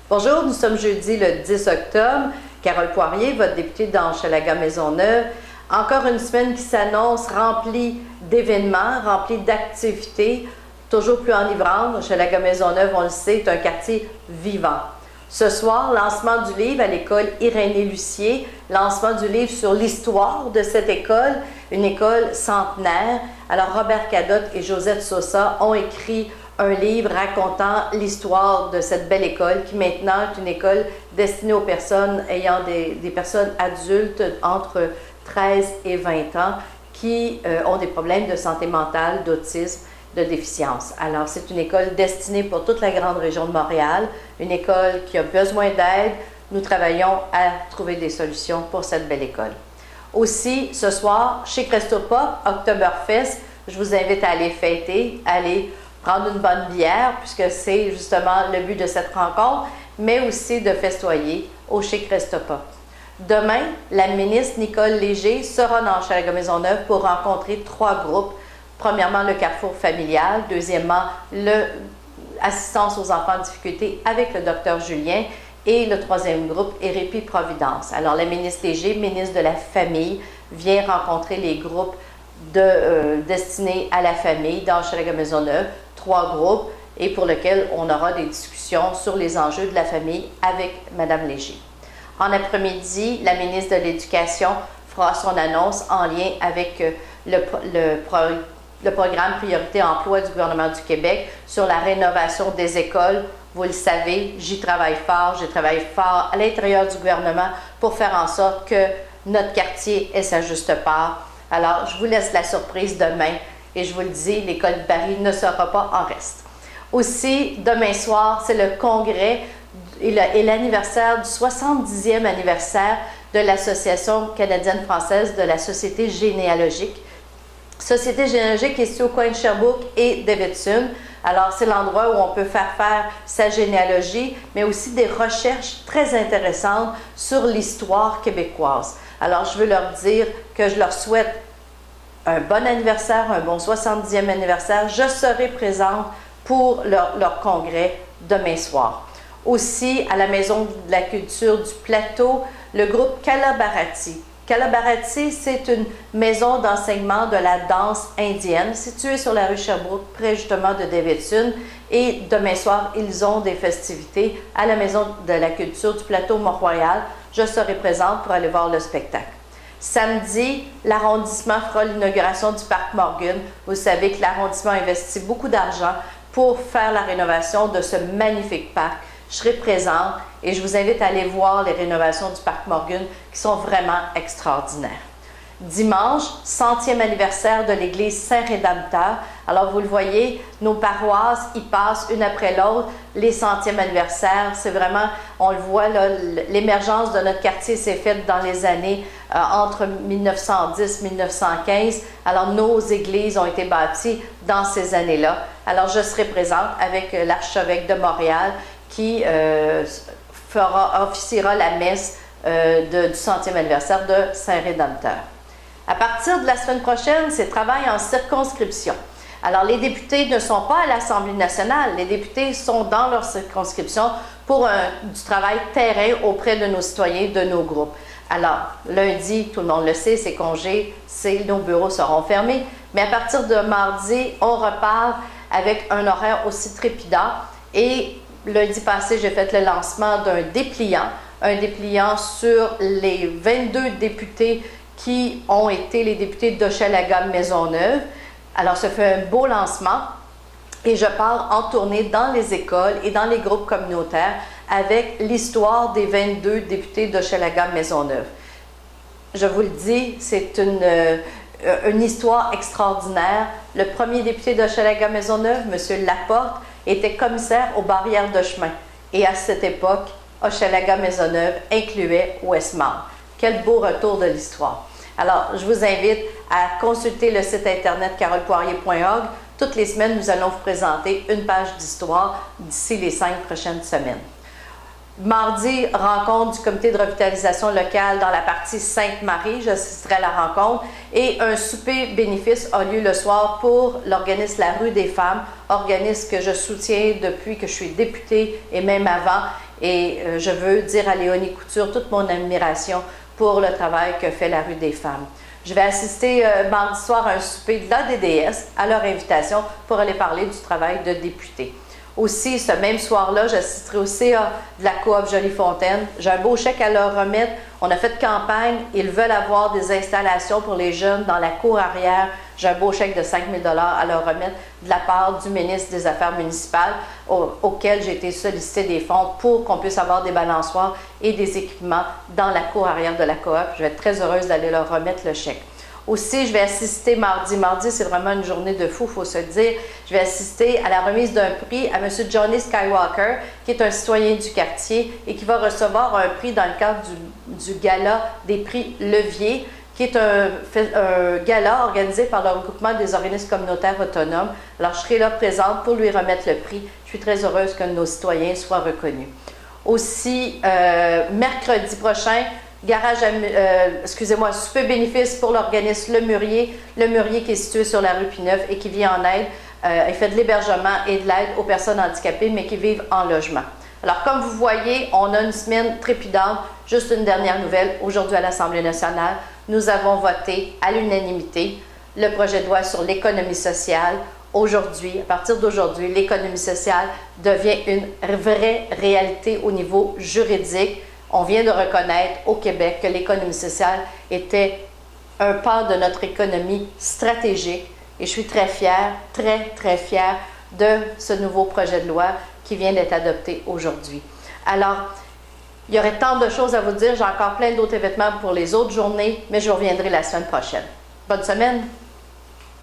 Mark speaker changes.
Speaker 1: Bonjour, nous sommes jeudi le 10 octobre. Carole Poirier, votre députée d'Hochelaga-Maisonneuve. Encore une semaine qui s'annonce remplie d'événements, remplie d'activités, toujours plus enivrante. Hochelaga-Maisonneuve, on le sait, est un quartier vivant. Ce soir, lancement du livre à l'école Irénée Lucier, lancement du livre sur l'histoire de cette école, une école centenaire. Alors, Robert Cadotte et Josette Sosa ont écrit un livre racontant l'histoire de cette belle école qui maintenant est une école destinée aux personnes ayant des personnes adultes entre 13 et 20 ans qui ont des problèmes de santé mentale, d'autisme, de déficience. Alors, c'est une école destinée pour toute la grande région de Montréal, une école qui a besoin d'aide. Nous travaillons à trouver des solutions pour cette belle école. Aussi, ce soir, chez Crestopop, Oktoberfest, je vous invite à aller fêter, à aller prendre une bonne bière, puisque c'est justement le but de cette rencontre, mais aussi de festoyer au chez Crestopop. Demain, la ministre Nicole Léger sera dans Hochelaga-Maisonneuve pour rencontrer 3 groupes. Premièrement, le carrefour familial. Deuxièmement, l'assistance aux enfants en difficulté avec le docteur Julien. Et le troisième groupe est Répit Providence. Alors, la ministre Léger, ministre de la Famille, vient rencontrer les groupes destinés à la famille dans Hochelaga-Maisonneuve, 3 groupes, et pour lesquels on aura des discussions sur les enjeux de la famille avec Mme Léger. En après-midi, la ministre de l'Éducation fera son annonce en lien avec le programme Priorité Emploi du gouvernement du Québec sur la rénovation des écoles. Vous le savez, j'y travaille fort, je travaille fort à l'intérieur du gouvernement pour faire en sorte que notre quartier ait sa juste part. Alors, je vous laisse la surprise demain et je vous le dis, l'école de Barry ne sera pas en reste. Aussi, demain soir, c'est le congrès et l'anniversaire du 70e anniversaire de l'Association canadienne-française de la Société généalogique. Société généalogique est ici au coin de Sherbrooke et Davidson. Alors, c'est l'endroit où on peut faire sa généalogie, mais aussi des recherches très intéressantes sur l'histoire québécoise. Alors, je veux leur dire que je leur souhaite un bon anniversaire, un bon 70e anniversaire. Je serai présente pour leur congrès demain soir. Aussi, à la Maison de la culture du Plateau, le groupe Kalabarati. Kalabarati, c'est une maison d'enseignement de la danse indienne située sur la rue Sherbrooke, près justement de Davidson. Et demain soir, ils ont des festivités à la Maison de la culture du Plateau Mont-Royal. Je serai présente pour aller voir le spectacle. Samedi, l'arrondissement fera l'inauguration du parc Morgan. Vous savez que l'arrondissement investit beaucoup d'argent pour faire la rénovation de ce magnifique parc. Je serai présente et je vous invite à aller voir les rénovations du parc Morgan qui sont vraiment extraordinaires. Dimanche, 100e anniversaire de l'église Saint-Rédempteur. Alors, vous le voyez, nos paroisses y passent une après l'autre les 100e anniversaires. C'est vraiment, on le voit, l'émergence de notre quartier s'est faite dans les années entre 1910 et 1915. Alors, nos églises ont été bâties dans ces années-là. Alors, je serai présente avec l'archevêque de Montréal qui officiera la messe du 100e anniversaire de Saint-Rédempteur. À partir de la semaine prochaine, c'est travail en circonscription. Alors, les députés ne sont pas à l'Assemblée nationale. Les députés sont dans leur circonscription pour du travail terrain auprès de nos citoyens, de nos groupes. Alors, lundi, tout le monde le sait, c'est congé, nos bureaux seront fermés. Mais à partir de mardi, on repart avec un horaire aussi trépidant. Et lundi passé, j'ai fait le lancement d'un dépliant, un dépliant sur les 22 députés qui ont été les députés d'Hochelaga-Maisonneuve. Alors, ça fait un beau lancement et je pars en tournée dans les écoles et dans les groupes communautaires avec l'histoire des 22 députés d'Hochelaga-Maisonneuve. Je vous le dis, c'est une histoire extraordinaire. Le premier député d'Hochelaga-Maisonneuve, M. Laporte, était commissaire aux barrières de chemin. Et à cette époque, Hochelaga-Maisonneuve incluait Westmount. Quel beau retour de l'histoire. Alors, je vous invite à consulter le site internet carolepoirier.org. Toutes les semaines, nous allons vous présenter une page d'histoire d'ici les 5 prochaines semaines. Mardi, rencontre du comité de revitalisation locale dans la partie Sainte-Marie. J'assisterai à la rencontre. Et un souper bénéfice a lieu le soir pour l'organisme La Rue des Femmes, organisme que je soutiens depuis que je suis députée et même avant. Et je veux dire à Léonie Couture toute mon admiration pour le travail que fait la Rue des Femmes. Je vais assister mardi soir à un souper de l'ADDS à leur invitation pour aller parler du travail de député. Aussi, ce même soir-là, j'assisterai au CA de la Coop Jolie-Fontaine. J'ai un beau chèque à leur remettre. On a fait campagne. Ils veulent avoir des installations pour les jeunes dans la cour arrière. J'ai un beau chèque de 5 000 $ à leur remettre de la part du ministre des Affaires municipales auquel j'ai été sollicité des fonds pour qu'on puisse avoir des balançoires et des équipements dans la cour arrière de la Coop. Je vais être très heureuse d'aller leur remettre le chèque. Aussi, je vais assister mardi. Mardi, c'est vraiment une journée de fou, il faut se le dire. Je vais assister à la remise d'un prix à M. Johnny Skywalker, qui est un citoyen du quartier et qui va recevoir un prix dans le cadre du gala des prix Levier, qui est un gala organisé par le regroupement des organismes communautaires autonomes. Alors, je serai là présente pour lui remettre le prix. Je suis très heureuse que nos citoyens soient reconnus. Aussi, mercredi prochain, souper bénéfice pour l'organisme Le Mûrier qui est situé sur la rue Pineuf et qui vient en aide. Il fait de l'hébergement et de l'aide aux personnes handicapées, mais qui vivent en logement. Alors, comme vous voyez, on a une semaine trépidante. Juste une dernière nouvelle. Aujourd'hui, à l'Assemblée nationale, nous avons voté à l'unanimité le projet de loi sur l'économie sociale. Aujourd'hui, à partir d'aujourd'hui, l'économie sociale devient une vraie réalité au niveau juridique. On vient de reconnaître au Québec que l'économie sociale était un pan de notre économie stratégique et je suis très fière, très fière de ce nouveau projet de loi qui vient d'être adopté aujourd'hui. Alors, il y aurait tant de choses à vous dire, j'ai encore plein d'autres événements pour les autres journées, mais je reviendrai la semaine prochaine. Bonne semaine!